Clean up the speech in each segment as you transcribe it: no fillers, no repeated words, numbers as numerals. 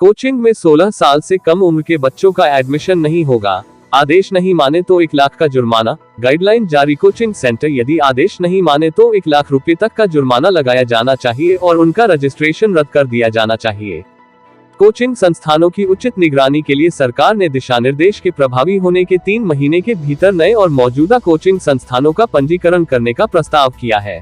Coaching में 16 साल से कम उम्र के बच्चों का एडमिशन नहीं होगा। आदेश नहीं माने तो 1 लाख का जुर्माना। गाइडलाइन जारी। कोचिंग सेंटर यदि आदेश नहीं माने तो 1 लाख रुपए तक का जुर्माना लगाया जाना चाहिए और उनका रजिस्ट्रेशन रद्द कर दिया जाना चाहिए। कोचिंग संस्थानों की उचित निगरानी के लिए सरकार ने दिशानिर्देश के प्रभावी होने के 3 महीने के भीतर नए और मौजूदा कोचिंग संस्थानों का पंजीकरण करने का प्रस्ताव किया है।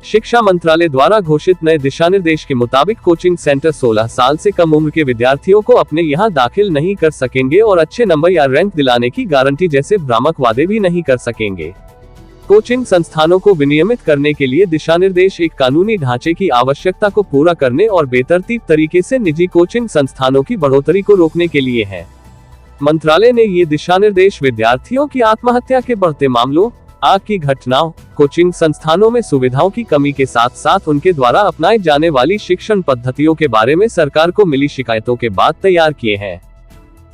शिक्षा मंत्रालय द्वारा घोषित नए दिशानिर्देश के मुताबिक कोचिंग सेंटर 16 साल से कम उम्र के विद्यार्थियों को अपने यहां दाखिल नहीं कर सकेंगे और अच्छे नंबर या रैंक दिलाने की गारंटी जैसे भ्रामक वादे भी नहीं कर सकेंगे। कोचिंग संस्थानों को विनियमित करने के लिए दिशानिर्देश एक कानूनी ढांचे की आवश्यकता को पूरा करने और बेतरतीब तरीके से निजी कोचिंग संस्थानों की बढ़ोतरी को रोकने के लिए है। मंत्रालय ने ये दिशानिर्देश विद्यार्थियों की आत्महत्या के बढ़ते मामलों, आग की घटनाओं, कोचिंग संस्थानों में सुविधाओं की कमी के साथ साथ उनके द्वारा अपनाई जाने वाली शिक्षण पद्धतियों के बारे में सरकार को मिली शिकायतों के बाद तैयार किए हैं।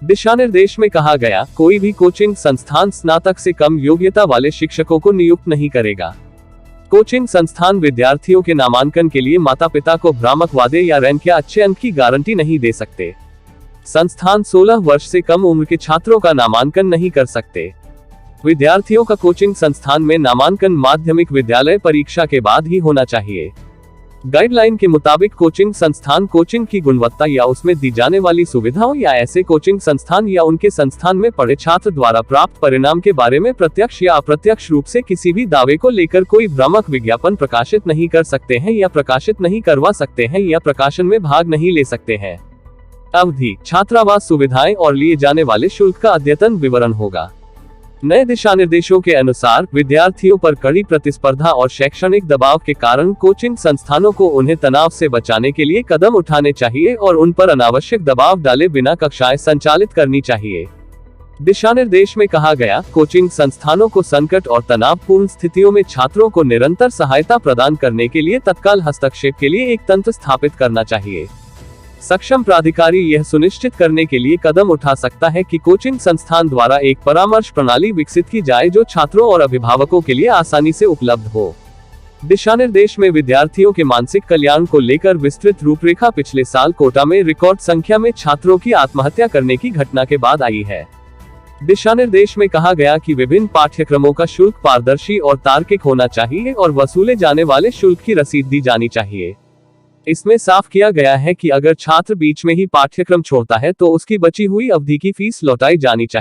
दिशानिर्देश में कहा गया, कोई भी कोचिंग संस्थान स्नातक से कम योग्यता वाले शिक्षकों को नियुक्त नहीं करेगा। कोचिंग संस्थान विद्यार्थियों के नामांकन के लिए माता पिता को भ्रामक वादे या रैंक या अच्छे अंक की गारंटी नहीं दे सकते। संस्थान 16 वर्ष से कम उम्र के छात्रों का नामांकन नहीं कर सकते। विद्यार्थियों का कोचिंग संस्थान में नामांकन माध्यमिक विद्यालय परीक्षा के बाद ही होना चाहिए। गाइडलाइन के मुताबिक कोचिंग संस्थान कोचिंग की गुणवत्ता या उसमें दी जाने वाली सुविधाओं या ऐसे कोचिंग संस्थान या उनके संस्थान में पढ़े छात्र द्वारा प्राप्त परिणाम के बारे में प्रत्यक्ष या अप्रत्यक्ष रूप से किसी भी दावे को लेकर कोई भ्रामक विज्ञापन प्रकाशित नहीं कर सकते हैं या प्रकाशित नहीं करवा सकते हैं या प्रकाशन में भाग नहीं ले सकते हैं। अवधि, छात्रावास सुविधाएं और लिए जाने वाले शुल्क का अद्यतन विवरण होगा। नए दिशानिर्देशों के अनुसार विद्यार्थियों पर कड़ी प्रतिस्पर्धा और शैक्षणिक दबाव के कारण कोचिंग संस्थानों को उन्हें तनाव से बचाने के लिए कदम उठाने चाहिए और उन पर अनावश्यक दबाव डाले बिना कक्षाएं संचालित करनी चाहिए। दिशानिर्देश में कहा गया, कोचिंग संस्थानों को संकट और तनावपूर्ण स्थितियों में छात्रों को निरंतर सहायता प्रदान करने के लिए तत्काल हस्तक्षेप के लिए एक तंत्र स्थापित करना चाहिए। सक्षम प्राधिकारी यह सुनिश्चित करने के लिए कदम उठा सकता है कि कोचिंग संस्थान द्वारा एक परामर्श प्रणाली विकसित की जाए जो छात्रों और अभिभावकों के लिए आसानी से उपलब्ध हो। दिशानिर्देश में विद्यार्थियों के मानसिक कल्याण को लेकर विस्तृत रूपरेखा पिछले साल कोटा में रिकॉर्ड संख्या में छात्रों की आत्महत्या करने की घटना के बाद आई है। दिशानिर्देश में कहा गया कि विभिन्न पाठ्यक्रमों का शुल्क पारदर्शी और तार्किक होना चाहिए और वसूले जाने वाले शुल्क की रसीद दी जानी चाहिए। इसमें साफ किया गया है कि अगर छात्र बीच में ही पाठ्यक्रम छोड़ता है तो उसकी बची हुई अवधि की फीस लौटाई जानी चाहिए।